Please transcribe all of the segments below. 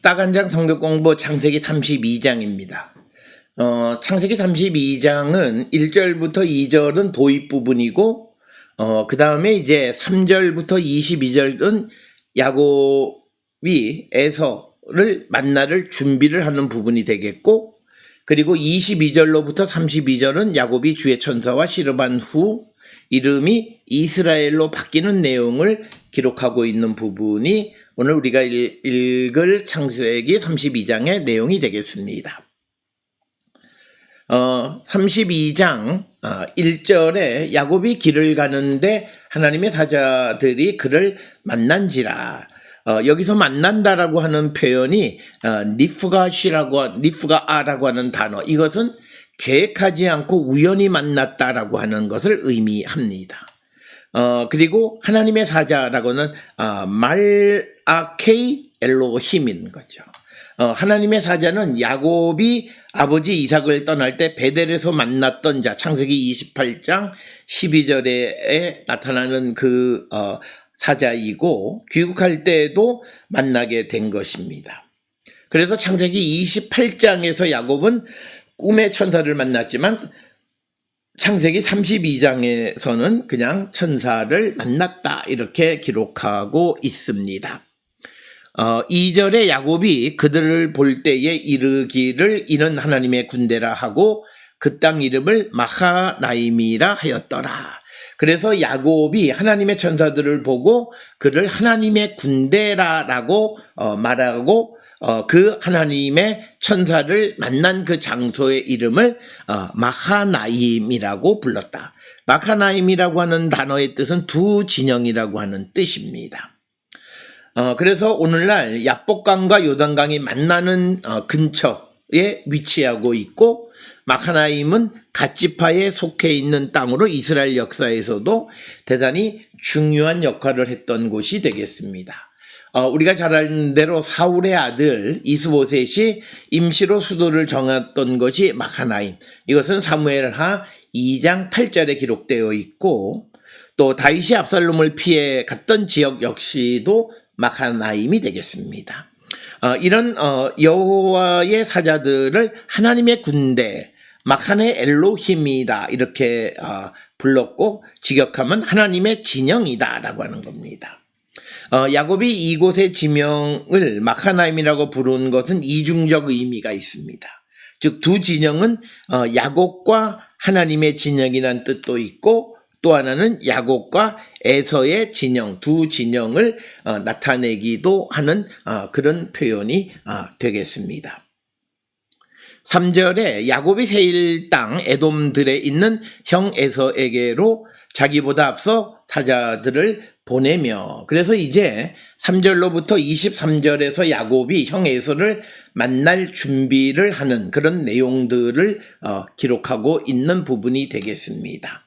딱 한 장 성경 공부 창세기 32장입니다. 창세기 32장은 1절부터 2절은 도입 부분이고, 그 다음에 이제 3절부터 22절은 야곱이 에서를 만날 준비를 하는 부분이 되겠고, 그리고 22절로부터 32절은 야곱이 주의 천사와 씨름한 후 이름이 이스라엘로 바뀌는 내용을 기록하고 있는 부분이 오늘 우리가 읽을 창세기 32장의 내용이 되겠습니다. 32장 1절에 야곱이 길을 가는데 하나님의 사자들이 그를 만난지라. 여기서 만난다라고 하는 표현이 니프가아라고 하는 단어, 이것은 계획하지 않고 우연히 만났다라고 하는 것을 의미합니다. 그리고 하나님의 사자라고는 말아케이 엘로힘인 거죠. 하나님의 사자는 야곱이 아버지 이삭을 떠날 때 베델에서 만났던 자, 창세기 28장 12절에 나타나는 그 사자이고 귀국할 때에도 만나게 된 것입니다. 그래서 창세기 28장에서 야곱은 꿈의 천사를 만났지만 창세기 32장에서는 그냥 천사를 만났다 이렇게 기록하고 있습니다. 2절에 야곱이 그들을 볼 때에 이르기를 이는 하나님의 군대라 하고 그 땅 이름을 마하나임이라 하였더라. 그래서 야곱이 하나님의 천사들을 보고 그를 하나님의 군대라라고 말하고 그 하나님의 천사를 만난 그 장소의 이름을 마하나임이라고 불렀다. 마하나임이라고 하는 단어의 뜻은 두 진영이라고 하는 뜻입니다. 그래서 오늘날 야복강과 요단강이 만나는 근처에 위치하고 있고, 마하나임은 갓지파에 속해 있는 땅으로 이스라엘 역사에서도 대단히 중요한 역할을 했던 곳이 되겠습니다. 우리가 잘 아는 대로 사울의 아들 이스보셋이 임시로 수도를 정했던 것이 마하나임, 이것은 사무엘하 2장 8절에 기록되어 있고, 또 다윗이 압살롬을 피해 갔던 지역 역시도 마하나임이 되겠습니다. 이런 여호와의 사자들을 하나님의 군대, 마하네 엘로힘이다 이렇게 불렀고, 직역하면 하나님의 진영이다 라고 하는 겁니다. 야곱이 이곳의 지명을 마하나임이라고 부른 것은 이중적 의미가 있습니다. 즉 두 진영은 야곱과 하나님의 진영이란 뜻도 있고, 또 하나는 야곱과 에서의 진영, 두 진영을 나타내기도 하는 그런 표현이 되겠습니다. 3절에 야곱이 세일 땅 에돔들에 있는 형 에서에게로 자기보다 앞서 사자들을 보내며, 그래서 이제 3절로부터 23절에서 야곱이 형 에서를 만날 준비를 하는 그런 내용들을 기록하고 있는 부분이 되겠습니다.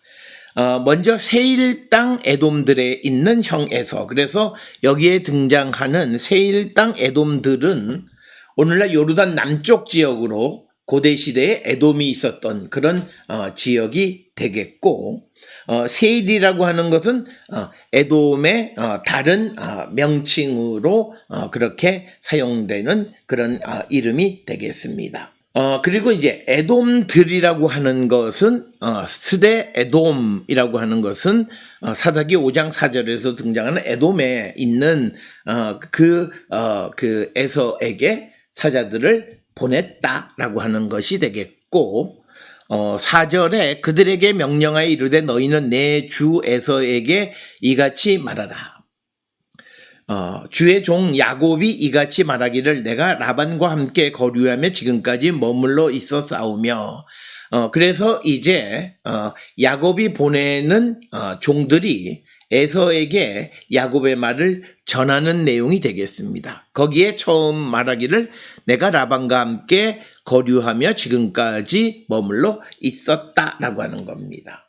먼저 세일 땅 에돔들에 있는 형 에서, 그래서 여기에 등장하는 세일 땅 에돔들은 오늘날 요르단 남쪽 지역으로 고대 시대에 에돔이 있었던 그런 지역이 되겠고, 세일이라고 하는 것은 에돔의 다른 명칭으로 그렇게 사용되는 그런 이름이 되겠습니다. 그리고 이제 에돔들이라고 하는 것은 스데 에돔이라고 하는 것은 사사기 5장 4절에서 등장하는 에돔에 있는 그 에서에게 사자들을 보냈다라고 하는 것이 되겠고, 4절에 그들에게 명령하여 이르되 너희는 내 주 에서에게 이같이 말하라. 주의 종 야곱이 이같이 말하기를 내가 라반과 함께 거류하며 지금까지 머물러 있어 싸우며, 그래서 이제 야곱이 보내는 종들이 에서에게 야곱의 말을 전하는 내용이 되겠습니다. 거기에 처음 말하기를 내가 라반과 함께 거류하며 지금까지 머물러 있었다라고 하는 겁니다.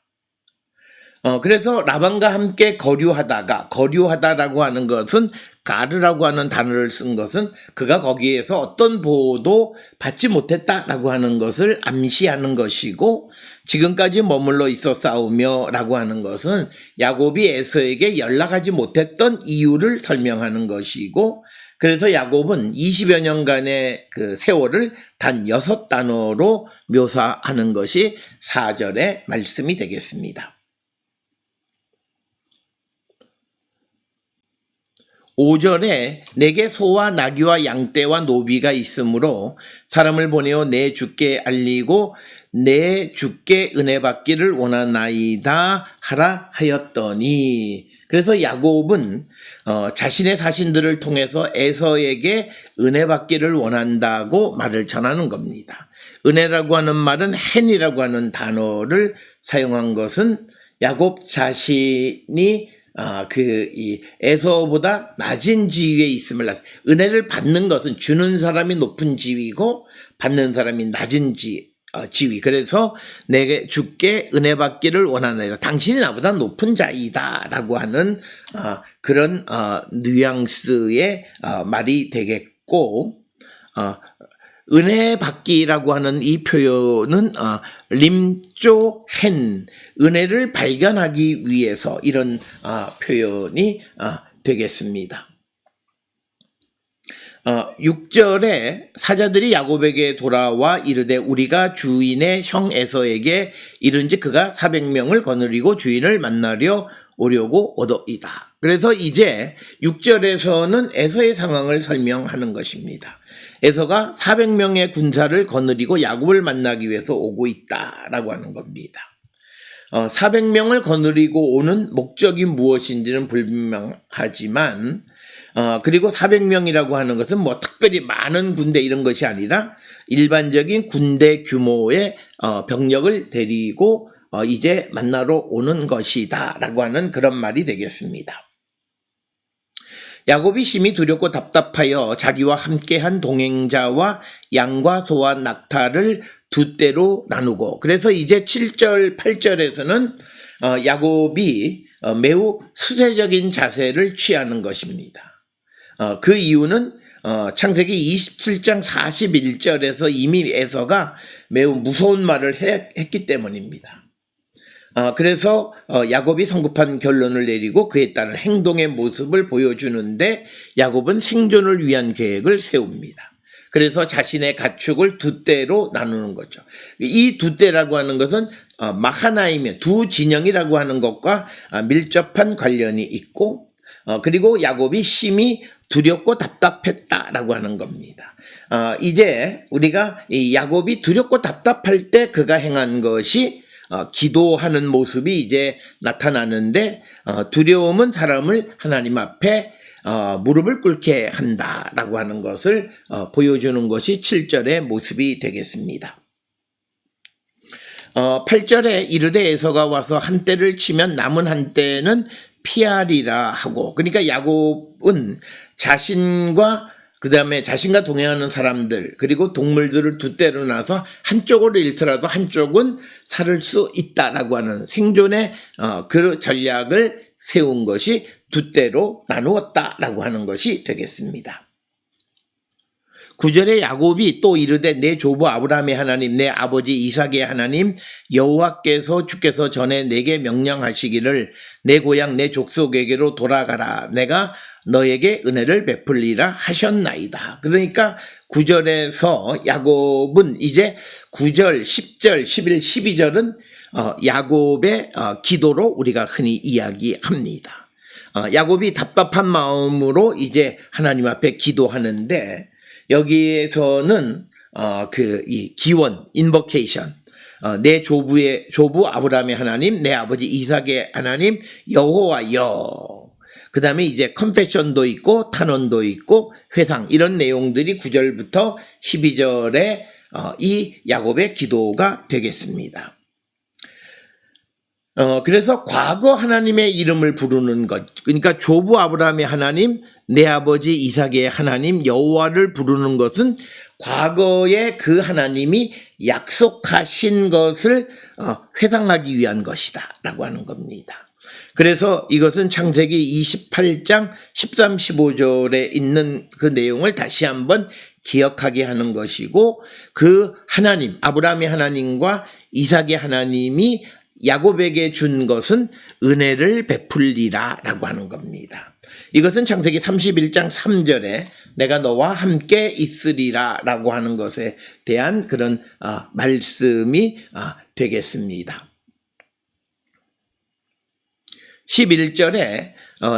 그래서 라반과 함께 거류하다라고 하는 것은 가르라고 하는 단어를 쓴 것은 그가 거기에서 어떤 보호도 받지 못했다라고 하는 것을 암시하는 것이고, 지금까지 머물러 있어 싸우며 라고 하는 것은 야곱이 에서에게 연락하지 못했던 이유를 설명하는 것이고, 그래서 야곱은 20여 년간의 그 세월을 단 6단어로 묘사하는 것이 4절의 말씀이 되겠습니다. 5절에 내게 소와 나귀와 양떼와 노비가 있으므로 사람을 보내어 내 주께 알리고 내 주께 은혜 받기를 원하나이다 하라 하였더니, 그래서 야곱은 자신의 사신들을 통해서 에서에게 은혜 받기를 원한다고 말을 전하는 겁니다. 은혜라고 하는 말은 헨이라고 하는 단어를 사용한 것은 야곱 자신이 이 에서보다 낮은 지위에 있음을 은혜를 받는 것은 주는 사람이 높은 지위고 받는 사람이 낮은 지위. 그래서 내게 주께 은혜 받기를 원하나이다. 당신이 나보다 높은 자이다 라고 하는 그런 뉘앙스의 말이 되겠고, 은혜 받기라고 하는 이 표현은 림쪼헨, 은혜를 발견하기 위해서, 이런 표현이 되겠습니다. 6절에 사자들이 야곱에게 돌아와 이르되 우리가 주인의 형 에서에게 이른지 그가 400명을 거느리고 주인을 만나려 오려고 오더이다. 그래서 이제 6절에서는 에서의 상황을 설명하는 것입니다. 에서가 400명의 군사를 거느리고 야곱을 만나기 위해서 오고 있다라고 하는 겁니다. 400명을 거느리고 오는 목적이 무엇인지는 불분명하지만, 그리고 400명이라고 하는 것은 뭐 특별히 많은 군대 이런 것이 아니라 일반적인 군대 규모의 병력을 데리고 이제 만나러 오는 것이다 라고 하는 그런 말이 되겠습니다. 야곱이 심히 두렵고 답답하여 자기와 함께한 동행자와 양과 소와 낙타를 두 떼로 나누고, 그래서 이제 7절, 8절에서는 야곱이 매우 수세적인 자세를 취하는 것입니다. 그 이유는 창세기 27장 41절에서 이미 에서가 매우 무서운 말을 했기 때문입니다. 그래서 야곱이 성급한 결론을 내리고 그에 따른 행동의 모습을 보여주는데 야곱은 생존을 위한 계획을 세웁니다. 그래서 자신의 가축을 두 떼로 나누는 거죠. 이 두 떼라고 하는 것은 마하나임의 두 진영이라고 하는 것과 밀접한 관련이 있고, 그리고 야곱이 심히 두렵고 답답했다라고 하는 겁니다. 이제 우리가 이 야곱이 두렵고 답답할 때 그가 행한 것이 기도하는 모습이 이제 나타나는데, 두려움은 사람을 하나님 앞에 무릎을 꿇게 한다라고 하는 것을 보여주는 것이 7절의 모습이 되겠습니다. 8절에 이르되 에서가 와서 한 떼를 치면 남은 한 떼는 피하리라 하고, 그러니까 야곱은 자신과 그 다음에 자신과 동행하는 사람들 그리고 동물들을 두 떼로 나눠서 한쪽으로 잃더라도 한쪽은 살을 수 있다라고 하는 생존의 그 전략을 세운 것이 두 떼로 나누었다라고 하는 것이 되겠습니다. 9절에 야곱이 또 이르되 내 조부 아브라함의 하나님 내 아버지 이삭의 하나님 여호와께서 주께서 전에 내게 명령하시기를 내 고향 내 족속에게로 돌아가라 내가 너에게 은혜를 베풀리라 하셨나이다. 그러니까 9절에서 야곱은 이제 9절, 10절, 11, 12절은 야곱의 기도로 우리가 흔히 이야기합니다. 야곱이 답답한 마음으로 이제 하나님 앞에 기도하는데, 여기에서는 이 기원, 인버케이션, 내 조부 아브라함의 하나님, 내 아버지 이삭의 하나님 여호와여. 그 다음에 이제 컨페션도 있고 탄원도 있고 회상, 이런 내용들이 9절부터 12절에 이 야곱의 기도가 되겠습니다. 그래서 과거 하나님의 이름을 부르는 것, 그러니까 조부 아브라함의 하나님, 내 아버지 이삭의 하나님 여호와를 부르는 것은 과거에 그 하나님이 약속하신 것을 회상하기 위한 것이다 라고 하는 겁니다. 그래서 이것은 창세기 28장 13, 15절에 있는 그 내용을 다시 한번 기억하게 하는 것이고, 그 하나님, 아브라함의 하나님과 이삭의 하나님이 야곱에게 준 것은 은혜를 베풀리라 라고 하는 겁니다. 이것은 창세기 31장 3절에 내가 너와 함께 있으리라 라고 하는 것에 대한 그런 말씀이 되겠습니다. 11절에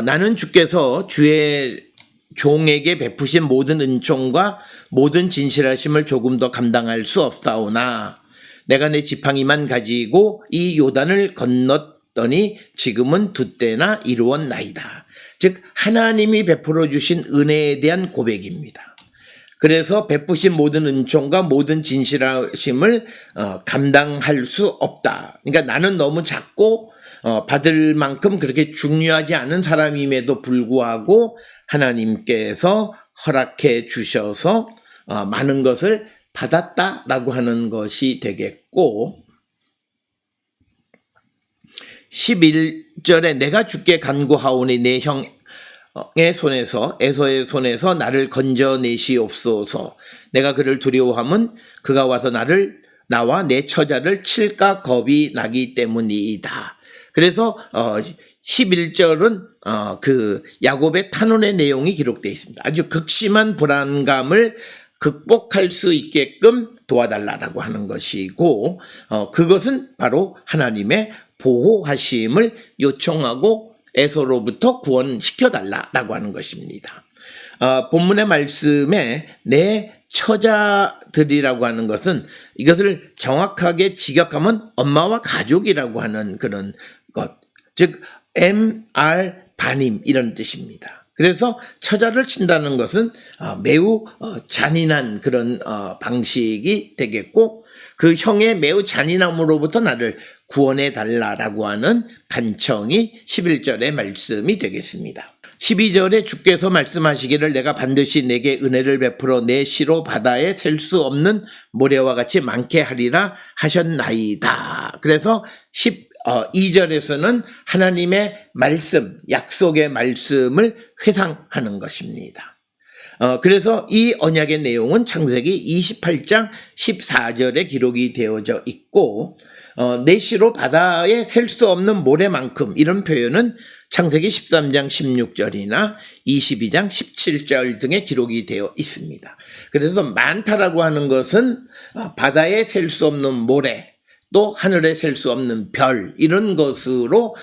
나는 주께서 주의 종에게 베푸신 모든 은총과 모든 진실하심을 조금 더 감당할 수 없사오나 내가 내 지팡이만 가지고 이 요단을 건넜더니 지금은 두 때나 이루었나이다. 즉 하나님이 베풀어 주신 은혜에 대한 고백입니다. 그래서 베푸신 모든 은총과 모든 진실하심을 감당할 수 없다. 그러니까 나는 너무 작고 받을 만큼 그렇게 중요하지 않은 사람임에도 불구하고 하나님께서 허락해 주셔서 많은 것을 받았다라고 하는 것이 되겠고 11절에 내가 주께 간구하오니 내 형의 손에서 에서의 손에서 나를 건져내시옵소서. 내가 그를 두려워함은 그가 와서 나와 내 처자를 칠까 겁이 나기 때문이다. 그래서 11절은 그 야곱의 탄원의 내용이 기록되어 있습니다. 아주 극심한 불안감을 극복할 수 있게끔 도와달라고 하는 것이고 그것은 바로 하나님의 보호하심을 요청하고 에서로부터 구원시켜달라고 하는 것입니다. 본문의 말씀에 내 처자들이라고 하는 것은 이것을 정확하게 직역하면 엄마와 가족이라고 하는 그런 것, 즉 MR 반임 이런 뜻입니다. 그래서 처자를 친다는 것은 매우 잔인한 그런 방식이 되겠고 그 형의 매우 잔인함으로부터 나를 구원해 달라라고 하는 간청이 11절의 말씀이 되겠습니다. 12절에 주께서 말씀하시기를 내가 반드시 내게 은혜를 베풀어 내 시로 바다에 셀 수 없는 모래와 같이 많게 하리라 하셨나이다. 그래서 2절에서는 하나님의 말씀, 약속의 말씀을 회상하는 것입니다. 그래서 이 언약의 내용은 창세기 28장 14절에 기록이 되어져 있고 내 시로 바다에 셀 수 없는 모래만큼 이런 표현은 창세기 13장 16절이나 22장 17절 등에 기록이 되어 있습니다. 그래서 많다라고 하는 것은 바다에 셀 수 없는 모래 또 하늘에 셀 수 없는 별 이런 것으로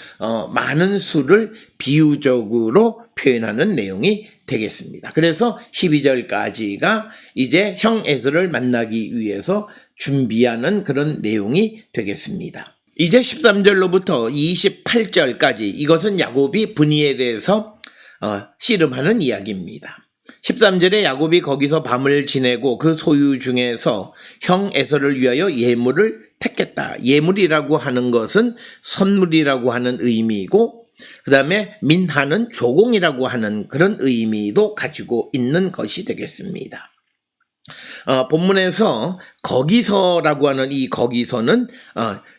많은 수를 비유적으로 표현하는 내용이 되겠습니다. 그래서 12절까지가 이제 형 에서를 만나기 위해서 준비하는 그런 내용이 되겠습니다. 이제 13절로부터 28절까지 이것은 야곱이 브니엘에서 씨름하는 이야기입니다. 13절에 야곱이 거기서 밤을 지내고 그 소유 중에서 형 에서를 위하여 예물을 택했다. 예물이라고 하는 것은 선물이라고 하는 의미이고 그 다음에 민하는 조공이라고 하는 그런 의미도 가지고 있는 것이 되겠습니다. 본문에서 거기서라고 하는 이 거기서는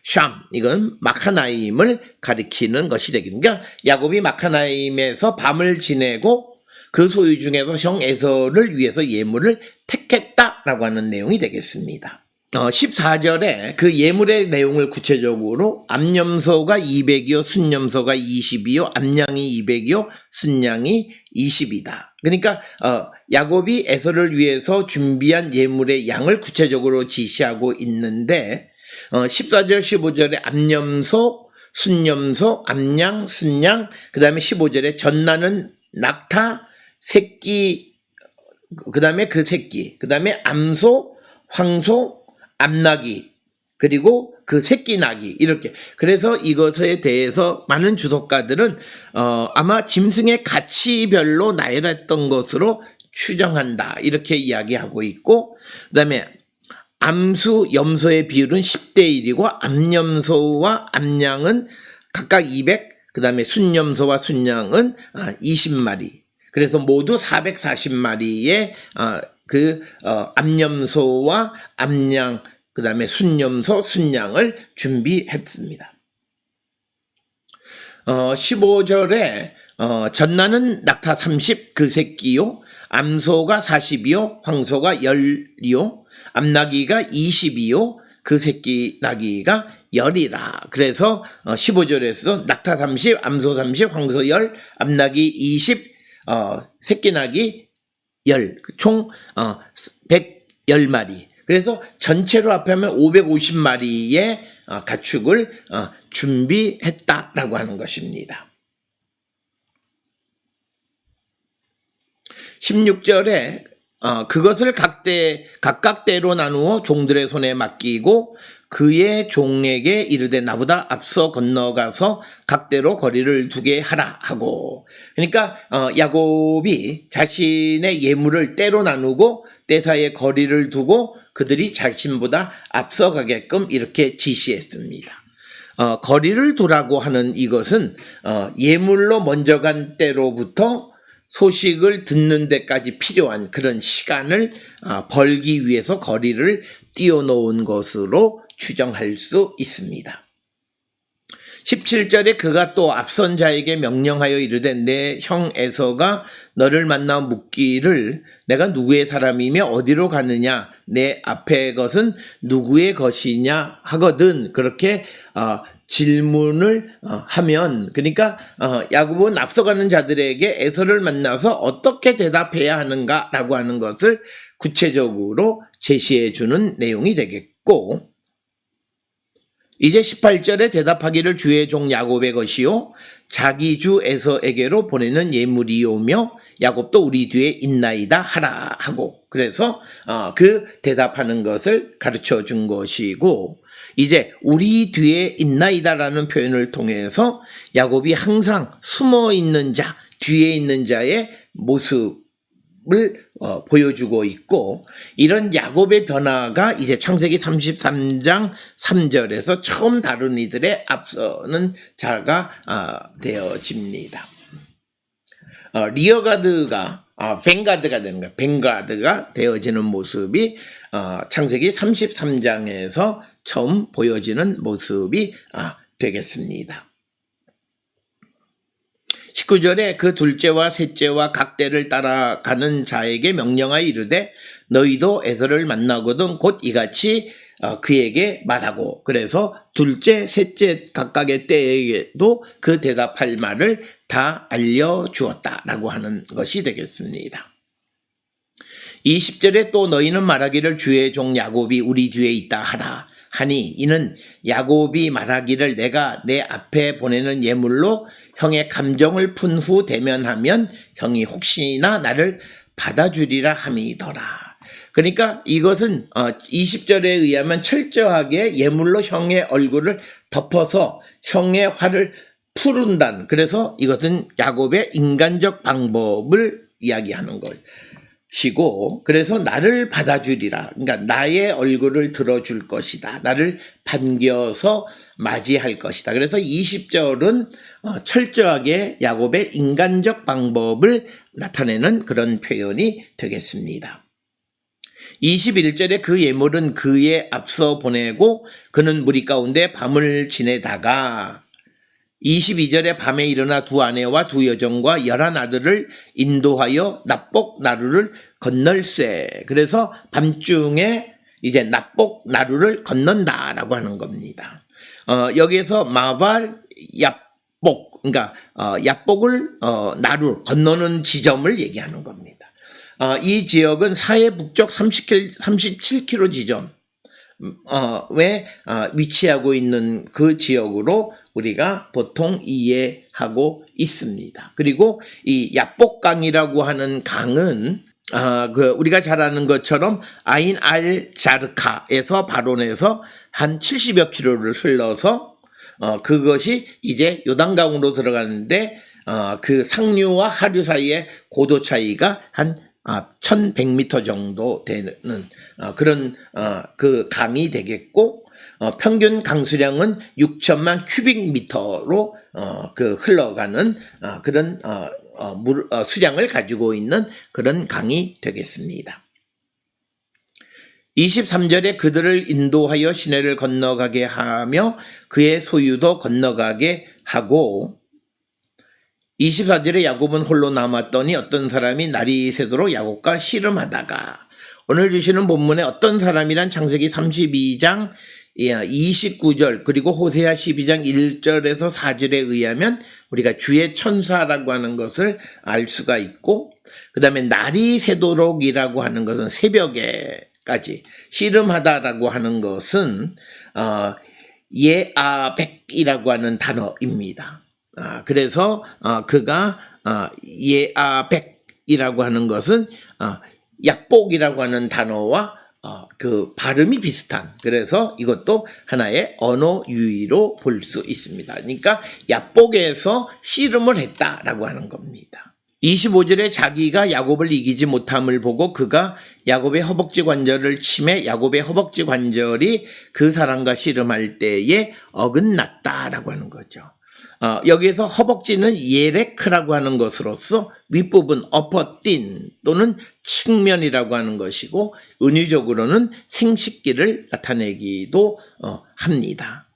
샴 이건 마카나임을 가리키는 것이 되겠습니다. 그러니까 야곱이 마카나임에서 밤을 지내고 그 소유 중에서 형 에서를 위해서 예물을 택했다라고 하는 내용이 되겠습니다. 14절에 그 예물의 내용을 구체적으로 암염소가 200이요 순염소가 20이요 암양이 200이요 순양이 20이다. 그러니까 야곱이 에서를 위해서 준비한 예물의 양을 구체적으로 지시하고 있는데 14절 15절에 암염소 순염소 암양 순양 그 다음에 15절에 젖나는 낙타 새끼 그 다음에 그 새끼 그 다음에 암소 황소 암나귀 그리고 그 새끼 나귀 이렇게 그래서 이것에 대해서 많은 주석가들은 아마 짐승의 가치별로 나열했던 것으로 추정한다 이렇게 이야기하고 있고 그 다음에 암수 염소의 비율은 10대 1이고 암염소와 암양은 각각 200 그 다음에 순염소와 순양은 20마리 그래서 모두 440마리의 암염소와 암양 그 다음에 순염소, 순양을 준비했습니다. 15절에 젖나는 낙타 30 그 새끼요 암소가 40이요 황소가 10이요 암나귀가 20이요 그 새끼 나귀가 열이라. 그래서 15절에서 낙타 30, 암소 30, 황소 10, 암나귀 20, 새끼 나귀 10, 총 110마리. 그래서 전체로 합하면 550마리의 가축을 준비했다라고 하는 것입니다. 16절에 그것을 각각 때로 나누어 종들의 손에 맡기고 그의 종에게 이르되 나보다 앞서 건너가서 각대로 거리를 두게 하라 하고. 그러니까 야곱이 자신의 예물을 때로 나누고 때 사이에 거리를 두고 그들이 자신보다 앞서가게끔 이렇게 지시했습니다. 거리를 두라고 하는 이것은 예물로 먼저 간 때로부터 소식을 듣는 데까지 필요한 그런 시간을 벌기 위해서 거리를 띄워놓은 것으로 추정할 수 있습니다. 17절에 그가 또 앞선 자에게 명령하여 이르되 내 형 에서가 너를 만나 묻기를 내가 누구의 사람이며 어디로 가느냐 내 앞의 것은 누구의 것이냐 하거든. 그렇게 질문을 하면, 그러니까 야곱은 앞서가는 자들에게 에서를 만나서 어떻게 대답해야 하는가라고 하는 것을 구체적으로 제시해 주는 내용이 되겠고, 이제 18절에 대답하기를 주의 종 야곱의 것이요 자기 주 에서에게로 보내는 예물이오며 야곱도 우리 뒤에 있나이다 하라 하고, 그래서 그 대답하는 것을 가르쳐 준 것이고, 이제 우리 뒤에 있나이다라는 표현을 통해서 야곱이 항상 숨어 있는 자, 뒤에 있는 자의 모습을 보여주고 있고, 이런 야곱의 변화가 이제 창세기 33장 3절에서 처음 다룬 이들의 앞서는 자가 되어집니다. 리어가드가 뱅가드가 되는 거예요. 뱅가드가 되어지는 모습이 창세기 33장에서 처음 보여지는 모습이 되겠습니다. 19절에 그 둘째와 셋째와 각대를 따라가는 자에게 명령하여 이르되 너희도 에서를 만나거든 곧 이같이 그에게 말하고, 그래서 둘째, 셋째 각각의 때에도 그 대답할 말을 다 알려주었다라고 하는 것이 되겠습니다. 20절에 또 너희는 말하기를 주의 종 야곱이 우리 뒤에 있다 하라 하니 이는 야곱이 말하기를 내가 내 앞에 보내는 예물로 형의 감정을 푼 후 대면하면 형이 혹시나 나를 받아주리라 함이더라. 그러니까 이것은 20절에 의하면 철저하게 예물로 형의 얼굴을 덮어서 형의 화를 푸른다는, 그래서 이것은 야곱의 인간적 방법을 이야기하는 것이고, 그래서 나를 받아주리라, 그러니까 나의 얼굴을 들어줄 것이다, 나를 반겨서 맞이할 것이다. 그래서 20절은 철저하게 야곱의 인간적 방법을 나타내는 그런 표현이 되겠습니다. 21절에 그 예물은 그의 앞서 보내고 그는 무리 가운데 밤을 지내다가 22절에 밤에 일어나 두 아내와 두 여종과 11아들을 인도하여 납복 나루를 건널세. 그래서 밤중에 이제 납복 나루를 건넌다라고 하는 겁니다. 여기에서 마발 얍복, 그러니까 얍복을 나루 건너는 지점을 얘기하는 겁니다. 이 지역은 사해 북쪽 37km 지점에 위치하고 있는 그 지역으로 우리가 보통 이해하고 있습니다. 그리고 이 얍복강이라고 하는 강은 우리가 잘 아는 것처럼 아인 알 자르카에서 발원해서 한 70여 킬로를 흘러서 그것이 이제 요단강으로 들어가는데 그 상류와 하류 사이의 고도 차이가 한 1100m 정도 되는 그런 그 강이 되겠고, 평균 강수량은 6천만 큐빅미터로 흘러가는 그런 수량을 가지고 있는 그런 강이 되겠습니다. 23절에 그들을 인도하여 시내를 건너가게 하며 그의 소유도 건너가게 하고, 24절에 야곱은 홀로 남았더니 어떤 사람이 날이 새도록 야곱과 씨름하다가, 오늘 주시는 본문에 어떤 사람이란 창세기 32장 29절 그리고 호세아 12장 1절에서 4절에 의하면 우리가 주의 천사라고 하는 것을 알 수가 있고, 그 다음에 날이 새도록이라고 하는 것은 새벽에까지, 씨름하다라고 하는 것은 예아백이라고 하는 단어입니다. 그래서 그가 예아백이라고 하는 것은 약복이라고 하는 단어와 그 발음이 비슷한, 그래서 이것도 하나의 언어 유희로 볼 수 있습니다. 그러니까 약복에서 씨름을 했다라고 하는 겁니다. 25절에 자기가 야곱을 이기지 못함을 보고 그가 야곱의 허벅지 관절을 치매 야곱의 허벅지 관절이 그 사람과 씨름할 때에 어긋났다라고 하는 거죠. 여기에서 허벅지는 예레크라고 하는 것으로서 윗부분 어퍼띤 또는 측면이라고 하는 것이고, 은유적으로는 생식기를 나타내기도 합니다.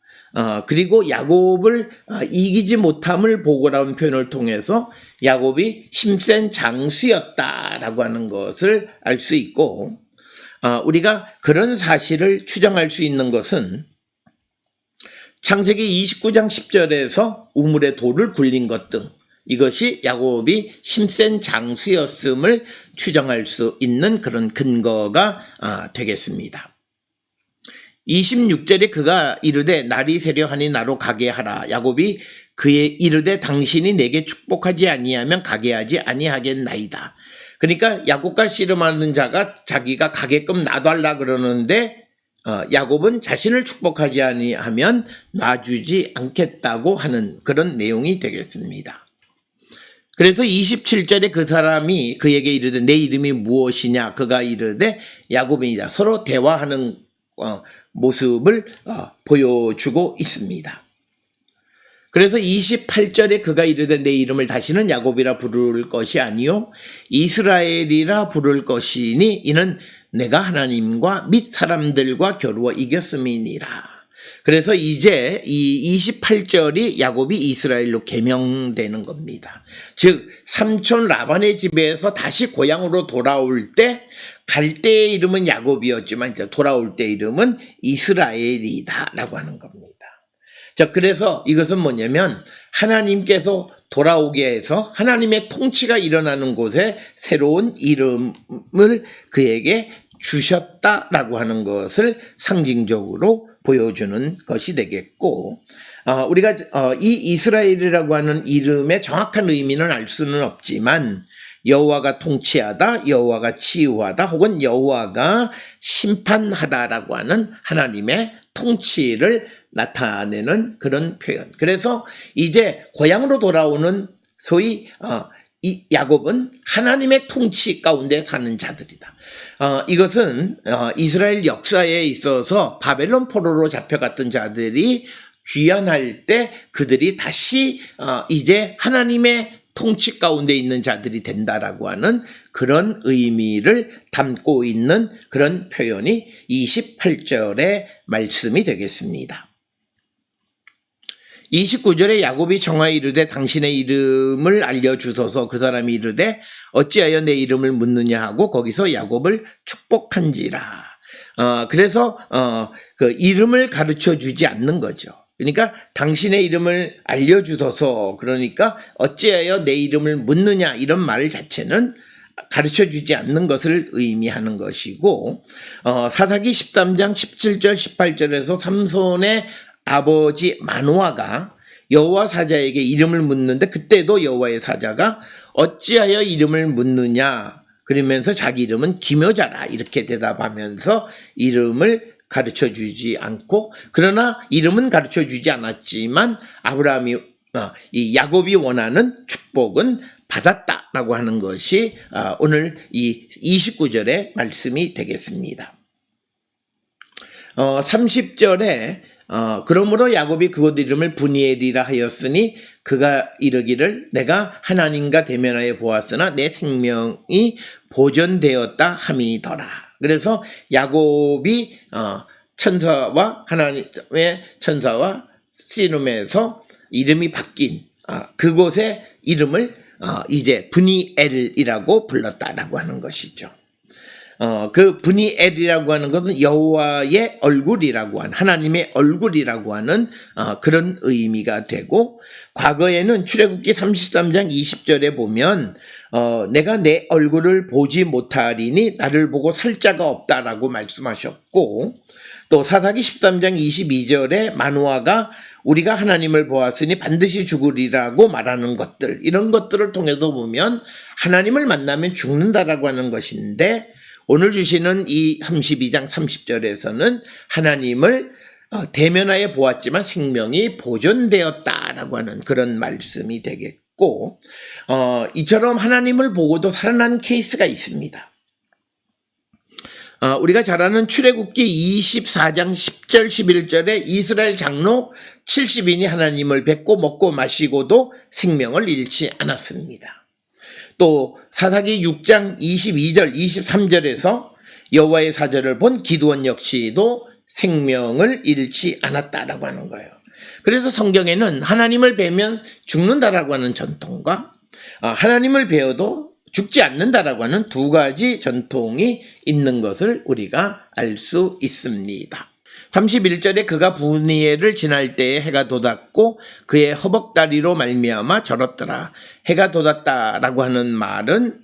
그리고 야곱을 이기지 못함을 보고라는 표현을 통해서 야곱이 힘센 장수였다라고 하는 것을 알 수 있고, 우리가 그런 사실을 추정할 수 있는 것은 창세기 29장 10절에서 우물에 돌을 굴린 것 등 이것이 야곱이 힘센 장수였음을 추정할 수 있는 그런 근거가 되겠습니다. 26절에 그가 이르되 날이 새려하니 나로 가게 하라. 야곱이 그의 이르되 당신이 내게 축복하지 아니하면 가게 하지 아니하겠나이다. 그러니까 야곱과 씨름하는 자가 자기가 가게끔 놔달라 그러는데 야곱은 자신을 축복하지 아니하면 놔주지 않겠다고 하는 그런 내용이 되겠습니다. 그래서 27절에 그 사람이 그에게 이르되 내 이름이 무엇이냐? 그가 이르되 야곱이니라. 서로 대화하는 모습을 보여주고 있습니다. 그래서 28절에 그가 이르되 내 이름을 다시는 야곱이라 부를 것이 아니요 이스라엘이라 부를 것이니 이는 내가 하나님과 및 사람들과 겨루어 이겼음이니라. 그래서 이제 이 28절이 야곱이 이스라엘로 개명되는 겁니다. 즉 삼촌 라반의 집에서 다시 고향으로 돌아올 때 갈 때의 이름은 야곱이었지만 이제 돌아올 때 이름은 이스라엘이다 라고 하는 겁니다. 자, 그래서 이것은 뭐냐면 하나님께서 돌아오게 해서 하나님의 통치가 일어나는 곳에 새로운 이름을 그에게 주셨다라고 하는 것을 상징적으로 보여주는 것이 되겠고, 우리가 이 이스라엘이라고 하는 이름의 정확한 의미는 알 수는 없지만 여호와가 통치하다, 여호와가 치유하다, 혹은 여호와가 심판하다라고 하는 하나님의 통치를 나타내는 그런 표현. 그래서 이제 고향으로 돌아오는 소위 이 야곱은 하나님의 통치 가운데 사는 자들이다. 이것은 이스라엘 역사에 있어서 바벨론 포로로 잡혀갔던 자들이 귀환할 때 그들이 다시 이제 하나님의 통치 가운데 있는 자들이 된다라고 하는 그런 의미를 담고 있는 그런 표현이 28절의 말씀이 되겠습니다. 29절에 야곱이 청하여 이르되 당신의 이름을 알려주소서. 그 사람이 이르되 어찌하여 내 이름을 묻느냐 하고 거기서 야곱을 축복한지라. 그래서 그 이름을 가르쳐 주지 않는 거죠. 그러니까 당신의 이름을 알려주소서, 그러니까 어찌하여 내 이름을 묻느냐 이런 말 자체는 가르쳐 주지 않는 것을 의미하는 것이고, 사사기 13장 17절 18절에서 삼손의 아버지 마노아가 여호와 사자에게 이름을 묻는데 그때도 여호와의 사자가 어찌하여 이름을 묻느냐 그러면서 자기 이름은 기묘자라 이렇게 대답하면서 이름을 가르쳐 주지 않고, 그러나 이름은 가르쳐 주지 않았지만 아브라함이 이 야곱이 원하는 축복은 받았다라고 하는 것이 오늘 이 29절의 말씀이 되겠습니다. 30절에 그러므로 야곱이 그곳 이름을 브니엘이라 하였으니 그가 이르기를 내가 하나님과 대면하여 보았으나 내 생명이 보존되었다 함이더라. 그래서 야곱이 천사와 하나님의 천사와 씨름에서 이름이 바뀐 그곳의 이름을 이제 브니엘이라고 불렀다라고 하는 것이죠. 그 브니엘이라고 하는 것은 여호와의 얼굴이라고 하는, 하나님의 얼굴이라고 하는 그런 의미가 되고, 과거에는 출애굽기 33장 20절에 보면 내가 내 얼굴을 보지 못하리니 나를 보고 살 자가 없다라고 말씀하셨고, 또 사사기 13장 22절에 마노아가 우리가 하나님을 보았으니 반드시 죽으리라고 말하는 것들, 이런 것들을 통해서 보면 하나님을 만나면 죽는다라고 하는 것인데, 오늘 주시는 이 32장 30절에서는 하나님을 대면하여 보았지만 생명이 보존되었다라고 하는 그런 말씀이 되겠고, 이처럼 하나님을 보고도 살아난 케이스가 있습니다. 우리가 잘 아는 출애굽기 24장 10절 11절에 이스라엘 장로 70인이 하나님을 뵙고 먹고 마시고도 생명을 잃지 않았습니다. 또 사사기 6장 22절 23절에서 여호와의 사절을 본 기드온 역시도 생명을 잃지 않았다라고 하는 거예요. 그래서 성경에는 하나님을 뵈면 죽는다라고 하는 전통과 하나님을 뵈어도 죽지 않는다라고 하는 두 가지 전통이 있는 것을 우리가 알 수 있습니다. 31절에 그가 브니엘을 지날 때에 해가 돋았고 그의 허벅다리로 말미암아 절었더라. 해가 돋았다라고 하는 말은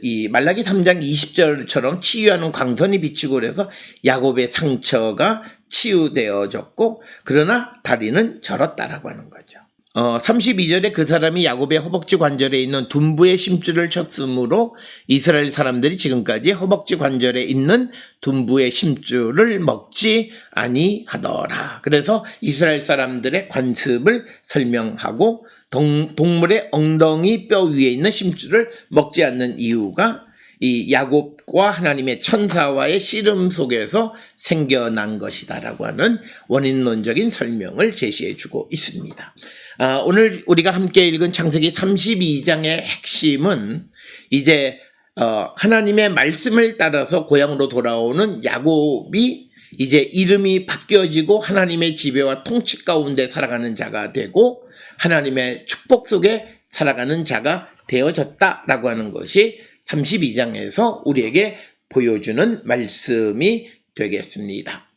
이 말라기 3장 20절처럼 치유하는 광선이 비치고 그래서 야곱의 상처가 치유되어졌고, 그러나 다리는 절었다라고 하는 거죠. 32절에 그 사람이 야곱의 허벅지 관절에 있는 둔부의 심줄을 쳤으므로 이스라엘 사람들이 지금까지 허벅지 관절에 있는 둔부의 심줄을 먹지 아니하더라. 그래서 이스라엘 사람들의 관습을 설명하고, 동물의 엉덩이 뼈 위에 있는 심줄을 먹지 않는 이유가 이 야곱과 하나님의 천사와의 씨름 속에서 생겨난 것이다라고 하는 원인론적인 설명을 제시해 주고 있습니다. 오늘 우리가 함께 읽은 창세기 32장의 핵심은 이제 하나님의 말씀을 따라서 고향으로 돌아오는 야곱이 이제 이름이 바뀌어지고 하나님의 지배와 통치 가운데 살아가는 자가 되고 하나님의 축복 속에 살아가는 자가 되어졌다라고 하는 것이 32장에서 우리에게 보여주는 말씀이 되겠습니다.